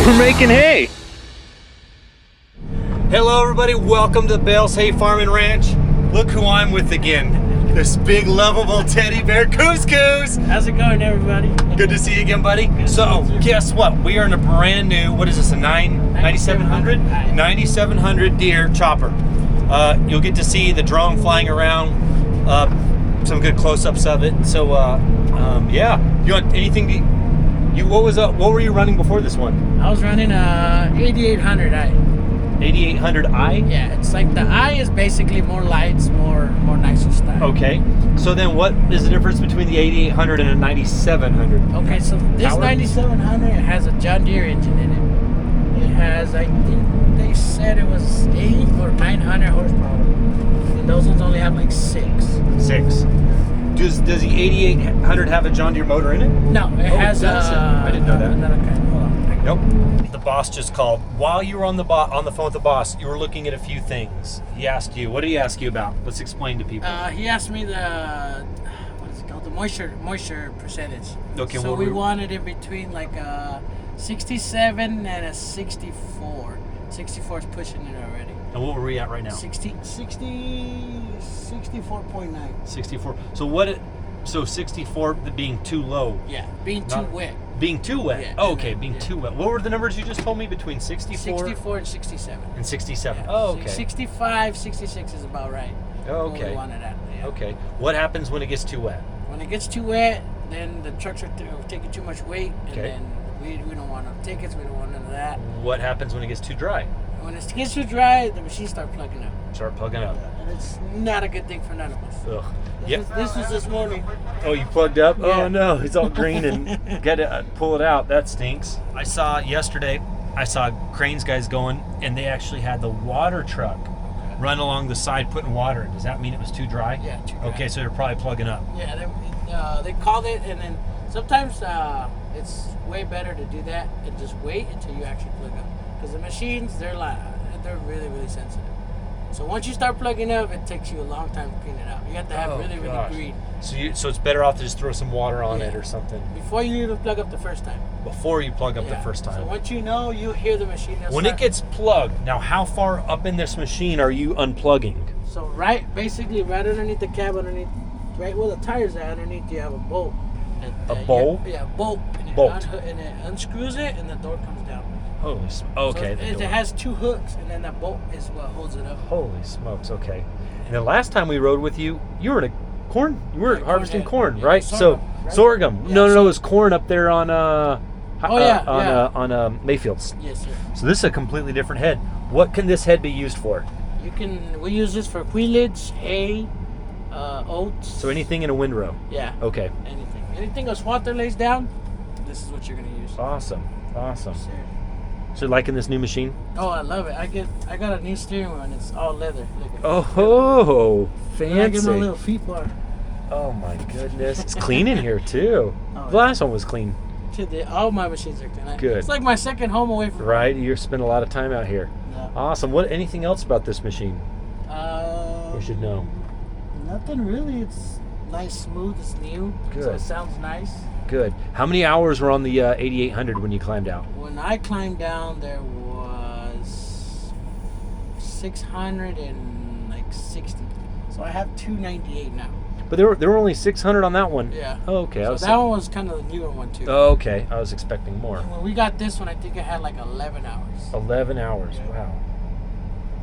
We're making hay. Hello everybody, welcome to Bales Hay Farm and Ranch. Look who I'm with again. This big lovable teddy bear, Cous. How's it going, everybody? Good to see you again, buddy. So guess what? We are in a brand new, what is this, a 9700? 9700 deer chopper. You'll get to see the drone flying around, some good close-ups of it. So yeah, you want anything to, what were you running before this one? I was running a 8800i. 8800i? Yeah, it's like the I is basically more lights, more nicer style. Okay, so then what is the difference between the 8800 and a 9700? Okay, so this Power? 9700 has a John Deere engine in it. It has, I think they said it was 8 or 900 horsepower. And those ones only have like 6. 6. Does the 8800 have a John Deere motor in it? No, it has I didn't know that. another kind. Hold on. Nope. The boss just called. While you were on the phone with the boss, you were looking at a few things. He asked you. What did he ask you about? Let's explain to people. He asked me the what is it called? The moisture percentage. Okay. So we wanted in between like a 67 and a 64. 64 is pushing it already. And what were we at right now? 64.9. 64. So 64 being too low. Yeah, being too wet. Being too wet. Yeah, oh, okay, being too wet. What were the numbers you just told me between 64? 64 and 67. And 67. Yeah. Oh, okay. 65, 66 is about right. Oh, okay. We wanted that. Yeah. Okay. What happens when it gets too wet? When it gets too wet, then the trucks are taking too much weight, and then we don't want no tickets. We don't want none of that. What happens when it gets too dry? When it gets too dry, the machines start plugging up. And it's not a good thing for none of us. Ugh. This was this morning. Oh, you plugged up? Yeah. Oh no, it's all green and got to pull it out. That stinks. I saw Cranes guys going, and they actually had the water truck run along the side putting water in. Does that mean it was too dry? Yeah, too dry. Okay, so they're probably plugging up. Yeah, they called it, and then sometimes it's way better to do that and just wait until you actually plug up. Because the machines, they're really, really sensitive. So once you start plugging up, it takes you a long time to clean it out. You have to have really green. So it's better off to just throw some water on it or something. Before you even plug up the first time. Before you plug up the first time. So once you know, you hear the machine. When it gets plugged, now how far up in this machine are you unplugging? So basically right underneath the cab, right where the tires are underneath, you have a bolt. A bolt? Yeah, a bolt. And it unscrews it, and the door comes down. Holy smokes. Okay. So it has 2 hooks, and then that bolt is what holds it up. Holy smokes. Okay. And the last time we rode with you, you were harvesting corn, right? Sorghum, so sorghum. Yeah, No, it was corn up there on on Mayfields. Yes, sir. So this is a completely different head. What can this head be used for? We use this for wheelage, hay, oats. So anything in a windrow. Yeah. Okay. Anything a swatter lays down, this is what you're gonna use. Awesome. Yes, sir. So liking this new machine? Oh, I love it. I got a new steering wheel, and it's all leather. Look at it. Oh, fancy. I get my little feet bar. Oh my goodness. It's clean in here too. Oh, the last one was clean. All my machines are clean. Good. It's like my second home away from Right, you spend a lot of time out here. Yeah. Awesome. Anything else about this machine we should know? Nothing really. It's nice, smooth. It's new. Good. So it sounds nice. Good. How many hours were on the 8800 when you climbed out? When I climbed down, there was 660. So I have 298 now. But there were only 600 on that one. Yeah. Oh, okay. So that one was kind of the newer one too. Oh, okay. I was expecting more. And when we got this one, I think it had like 11 hours. 11 hours. Yeah. Wow.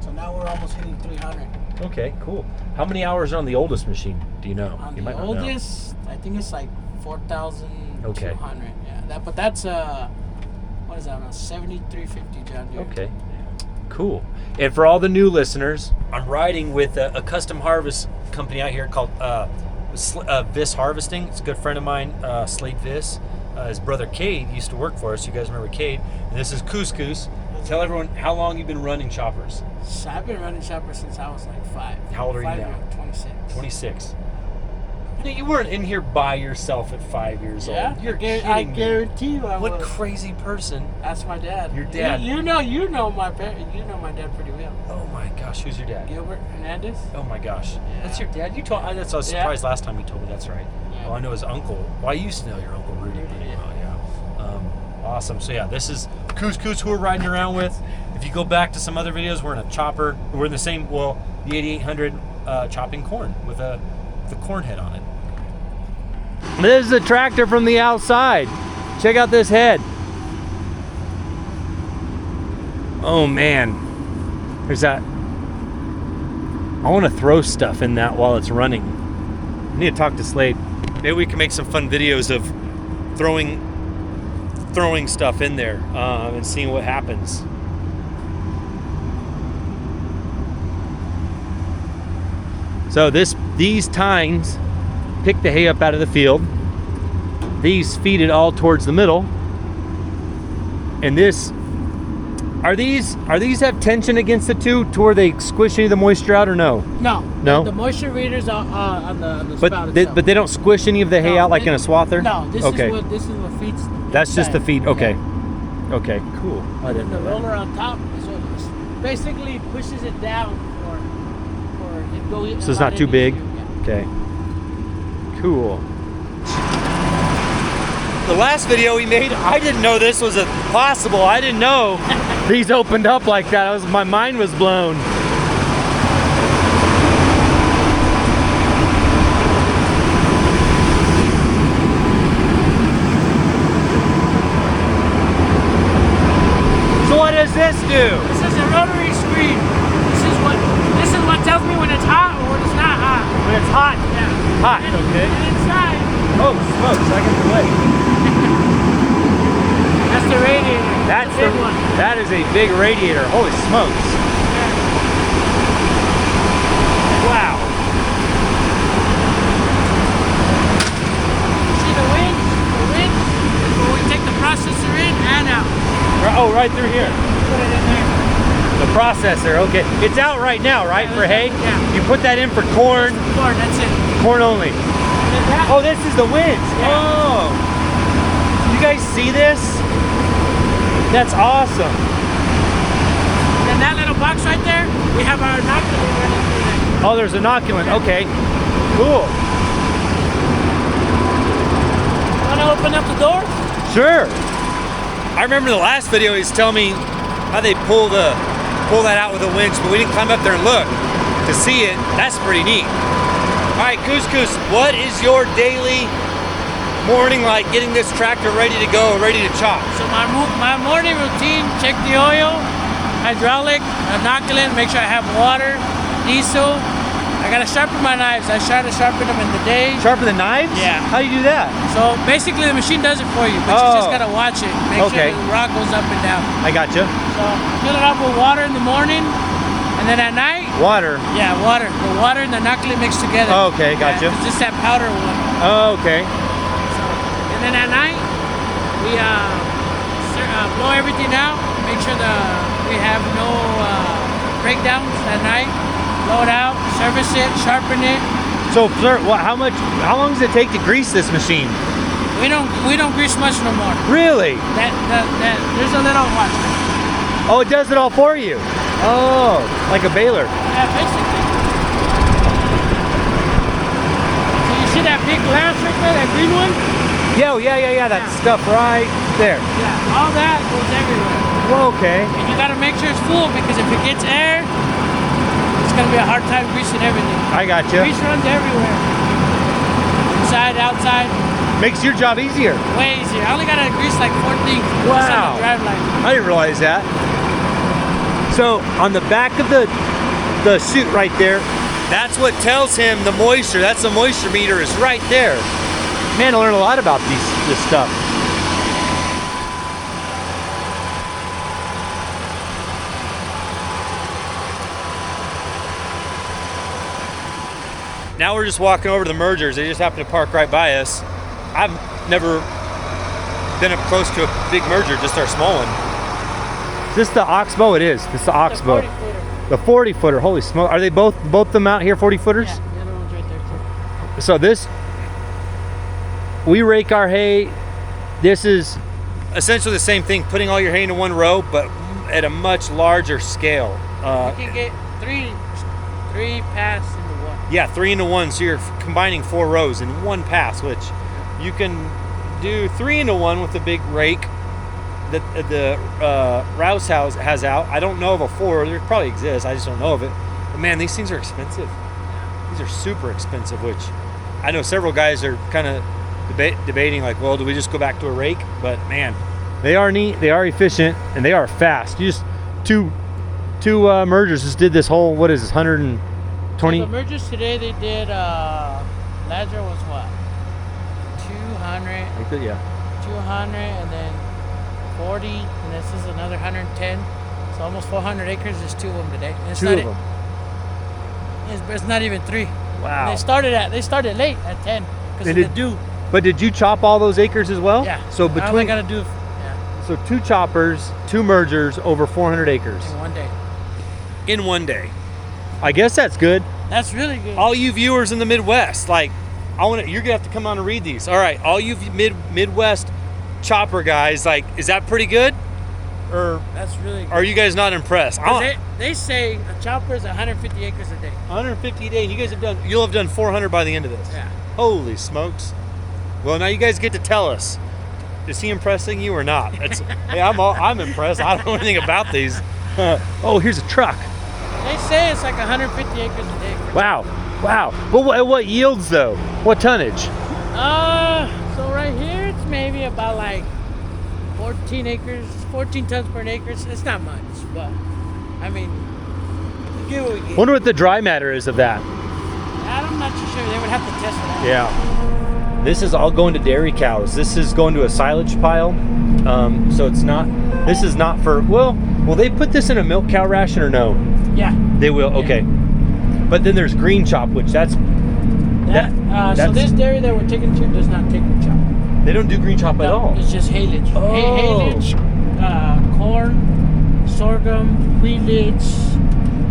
So now we're almost hitting 300. Okay, cool. How many hours are on the oldest machine? Do you know? On you the might not know. oldest, I think it's like 4,200. Okay. Yeah. But that's what is that? A 7350 John Deere. Okay. Cool. And for all the new listeners, I'm riding with a custom harvest company out here called Vis Harvesting. It's a good friend of mine, Slayde Vis. His brother Cade used to work for us. You guys remember Cade? And this is Cous. Tell everyone how long you've been running choppers. So I've been running choppers since I was like 5. How old are you now? 26. 26. You weren't in here by yourself at 5 years old. Yeah, You're kidding I me. guarantee you I What was. crazy person. That's my dad. Your dad. You know my parent. You know my dad pretty well. Oh my gosh, who's your dad? Gilbert Hernandez. Oh my gosh. Yeah. That's your dad? I was surprised last time you told me that's right. Yeah. Oh, I know his uncle. Well, I used to know your Uncle Rudy pretty well, yeah. Awesome. So yeah, this is Cous who we're riding around with. If you go back to some other videos, we're in a chopper. We're in the same, well, the 8800 chopping corn with the corn head on it. This is a tractor from the outside. Check out this head. Oh man, there's that. I want to throw stuff in that while it's running. I need to talk to Slayde. Maybe we can make some fun videos of throwing stuff in there and seeing what happens. So these tines pick the hay up out of the field. These feed it all towards the middle. And are these have tension against the two to where they squish any of the moisture out or no? No. No? The moisture readers are on the spout itself. But they don't squish any of the hay out like in a swather? No, this is what feeds. That's just the feed. Okay. Yeah. Okay, cool. And then the roller on top is what basically pushes it down for it goes. So it's not too big? Yeah. Okay. Cool. The last video we made, I didn't know this was possible. I didn't know these opened up like that. My mind was blown. So what does this do? This is a rotary screen. This is what tells me when it's hot or when it's not hot. When it's hot? Yeah. Hot, and, okay. And inside. Oh, smokes, I can relate. That's the radiator. That's the big one. That is a big radiator. Holy smokes. Yeah. Wow. See the winch? The winch is where we take the processor in and out. Oh, right through here. Put it in there. The processor, okay. It's out right now, right, for hay? Yeah. You put that in for corn? Corn, that's it. Corn only. Oh, this is the winch. Yeah. Oh. You guys see this? That's awesome. And then that little box right there, we have our inoculant running through there. Oh, there's inoculant. Okay. Cool. Want to open up the door? Sure. I remember the last video he was telling me how they pull that out with a winch, but we didn't climb up there and look to see it. That's pretty neat. All right, Cous, what is your daily morning like getting this tractor ready to go, ready to chop? So my morning routine, check the oil, hydraulic, inoculant, make sure I have water, diesel. I gotta sharpen my knives. I try to sharpen them in the day. Sharpen the knives? Yeah. How do you do that? So basically the machine does it for you, but you just gotta watch it. Make sure the rod goes up and down. I gotcha. So fill it up with water in the morning, and then at night. Water? Yeah, water. The water and the inoculant mixed together. Oh, okay, gotcha. It's just that powder one. Oh, okay. And then at night, we blow everything out, make sure we have no breakdowns at night. Blow it out, service it, sharpen it. So, sir, how long does it take to grease this machine? We don't grease much no more. Really? There's a little watch. Oh, it does it all for you. Oh, like a baler. Yeah, basically. So you see that big glass right there, that green one? Yeah. That stuff right there. Yeah, all that goes everywhere. Well, okay. And you gotta make sure it's full because if it gets air, it's gonna be a hard time greasing everything. I gotcha. Grease runs everywhere. Inside, outside. Makes your job easier. Way easier. I only gotta grease like 4 things. Wow. Just on the drive line. I didn't realize that. So on the back of the chute right there, that's what tells him the moisture. That's the moisture meter is right there. Man, I learned a lot about this stuff. Now we're just walking over to the mergers. They just happen to park right by us. I've never been up close to a big merger, just our small one. Is this the oxbow? It is. This is the oxbow. The 40-footer. Holy smoke. Are they both them out here 40-footers? Yeah, the other one's right there too. So this, we rake our hay. This is essentially the same thing, putting all your hay into one row, but at a much larger scale. You can get three pass into one. Yeah, 3 into 1, so you're combining 4 rows in one pass, which you can do 3 into 1 with a big rake, that the Rouse House has out. I don't know of a 4. There probably exists. I just don't know of it. But man, these things are expensive. These are super expensive, which I know several guys are kind of debating like, well, do we just go back to a rake? But man, they are neat, they are efficient, and they are fast. You just two mergers just did this whole, what is this, 120? So the mergers today they did. Ledger was what? 200. Yeah. 200 and then 40, and this is another 110. So almost 400 acres. There's 2 of them today. And it's Two not of them. It's not even 3. Wow. And they started late at 10 because of the dew. But did you chop all those acres as well? Yeah. So All I between, gotta do, yeah, so 2 choppers, 2 mergers, over 400 acres in one day. in one day. I guess that's good. That's really good. All you viewers in the Midwest, like, you're gonna have to come on and read these. All right, all you Midwest chopper guys, like, is that pretty good? Or That's really good. are you guys not impressed? 'Cause they say a chopper is 150 acres a day. 150 a day. You guys you'll have done 400 by the end of this. Yeah. Holy smokes. Well, now you guys get to tell us, is he impressing you or not? Hey, I'm impressed. I don't know anything about these. Oh, here's a truck. They say it's like 150 acres a day. Wow. But what yields though? What tonnage? So right here it's maybe about like 14 acres, 14 tons per acre. It's not much, but I mean, we get what we get. Wonder what the dry matter is of that. I'm not too sure. They would have to test it out. Yeah. This is all going to dairy cows. This is going to a silage pile. So this is not for, will they put this in a milk cow ration or no? Yeah. They will, Yeah. okay. But then there's green chop, which so this dairy that we're taking to does not take the chop. they don't do green chop at No, all. it's just haylage. Oh. Haylage, corn, sorghum, wheatage.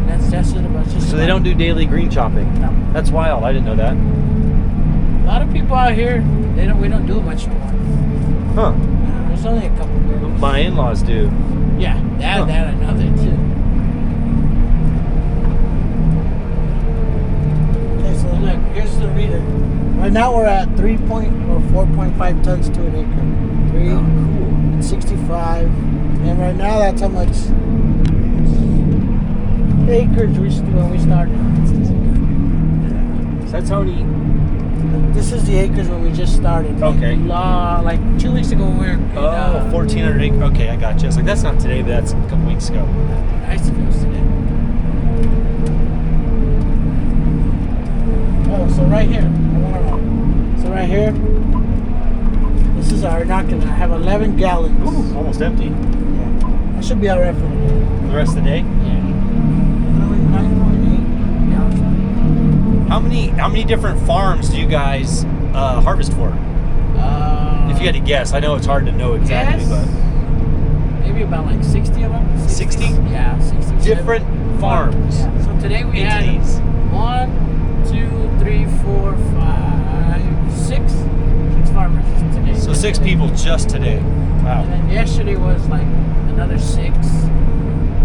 That's it about. So they don't do daily green chopping. No. That's wild. I didn't know that. A lot of people out here, we don't do it much anymore. Huh. There's only a couple dairies. My in-laws do. Yeah, that I know that too. Okay, so look, here's the reader. Right now we're at 4.5 tons to an acre. 3 and 65. And right now that's how much acres when we started. So that's how many. This is the acres when we just started. Okay. Like 2 weeks ago when we were in, 1,400 acres. Okay, I got you. It's like, that's not today, but that's a couple weeks ago. Nice to feel today. Oh, so right here. So right here, this is our inoculant. I have 11 gallons. Ooh, almost empty. Yeah. That should be alright for the day. The rest of the day? Yeah. 9.8 gallons. How many different farms do you guys harvest for? If you had to guess, I know it's hard to know exactly, but maybe about like 60 of them. 60? Yeah, 60. Different farms. Yeah. So today we Entities. had 1, 2, 3, 4, 5, 6 farmers today. So 6 people just today. Wow. And then yesterday was like another 6. So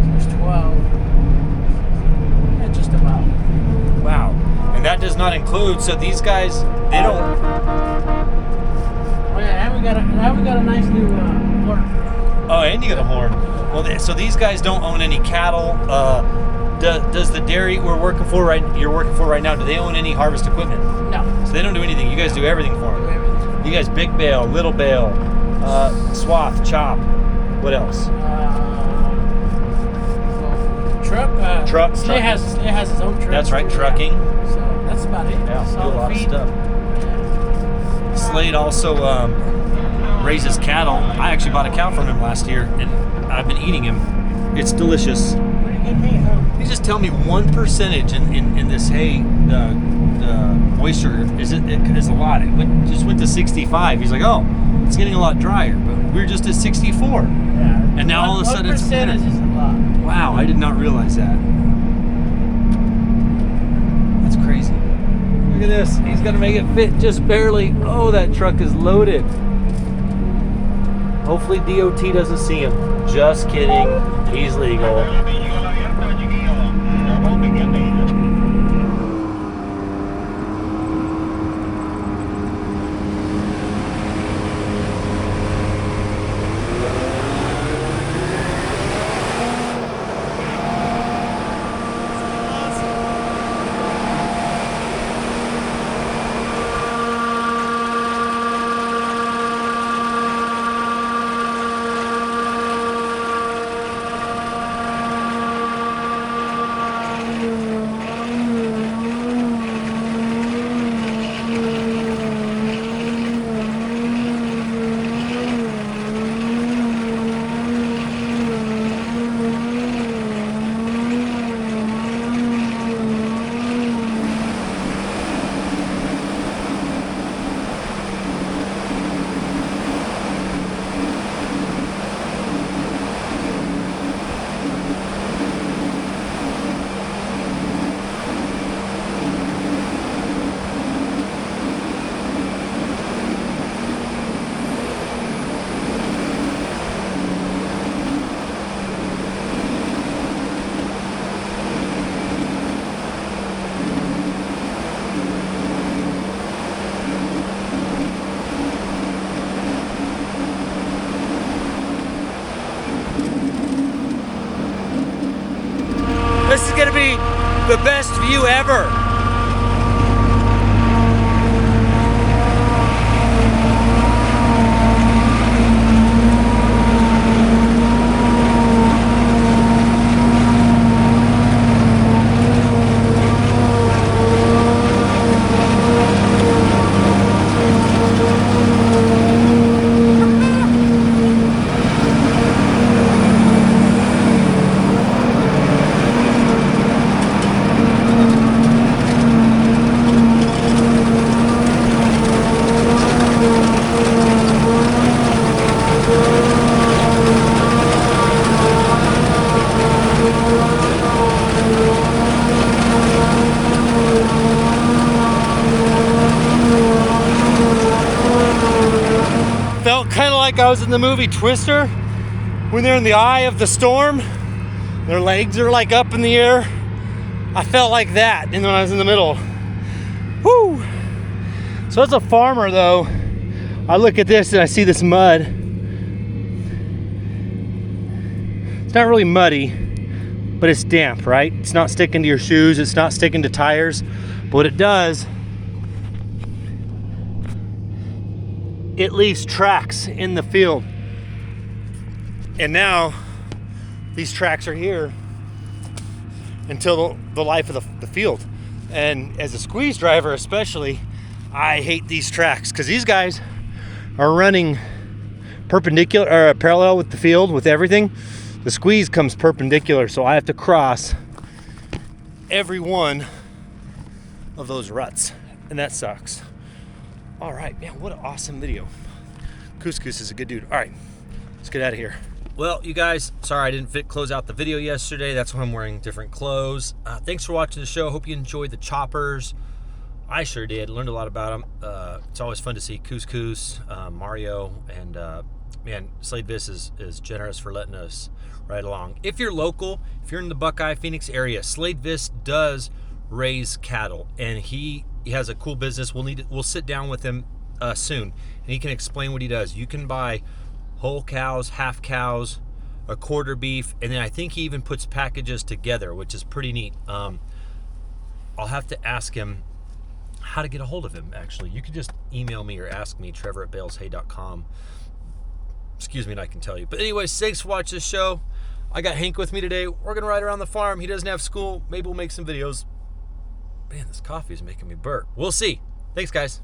there's 12. Yeah, just about. Wow. And that does not include, so these guys, they don't. Oh yeah, and we got a nice new horn. Oh, and you got a horn. Well, so these guys don't own any cattle. Does the dairy you're working for right now, do they own any harvest equipment? No. So they don't do anything. You guys do everything for them. Everything. You guys big bale, little bale, swath, chop. What else? Truck. Truck. Slayde has his own truck. That's right, trucking. So that's about it. Yeah, do a Solid lot of feed. stuff. Slayde also raises cattle. I actually bought a cow from him last year, and I've been eating him. It's delicious. Pretty good meat, huh? Can you just tell me one percentage in this hay, the moisture is a lot. It just went to 65. He's like, oh, it's getting a lot drier, but we were just at 64. Yeah. And now all of a sudden it's 1% is just a lot. Wow, I did not realize that. That's crazy. Look at this. He's gonna make it fit just barely. Oh, that truck is loaded. Hopefully DOT doesn't see him. Just kidding. He's legal. This is gonna be the best view ever. Felt kind of like I was in the movie Twister when they're in the eye of the storm. Their legs are like up in the air. I felt like that, and when I was in the middle. Woo! So as a farmer though, I look at this and I see this mud. It's not really muddy, but it's damp, right? It's not sticking to your shoes, it's not sticking to tires. But what it does, it leaves tracks in the field. And now these tracks are here until the life of the field. And as a squeeze driver especially, I hate these tracks because these guys are running perpendicular or parallel with the field with everything. The squeeze comes perpendicular, so I have to cross every one of those ruts, and that sucks. All right, man, what an awesome video. Cous is a good dude. All right, let's get out of here. Well, you guys, sorry I didn't close out the video yesterday. That's why I'm wearing different clothes. Thanks for watching the show. Hope you enjoyed the choppers. I sure did. Learned a lot about them. It's always fun to see Cous, Mario, and man, Slayde Vis is generous for letting us ride along. If you're local, if you're in the Buckeye, Phoenix area, Slayde Vis does raise cattle, and he has a cool business. We'll sit down with him soon, and he can explain what he does. You can buy whole cows, half cows, a quarter beef, and then I think he even puts packages together, which is pretty neat. I'll have to ask him how to get a hold of him, actually. You can just email me or ask me, trevor@baleshay.com. Excuse me, and I can tell you. But anyways, thanks for watching the show. I got Hank with me today. We're going to ride around the farm. He doesn't have school. Maybe we'll make some videos. Man, this coffee is making me burp. We'll see. Thanks, guys.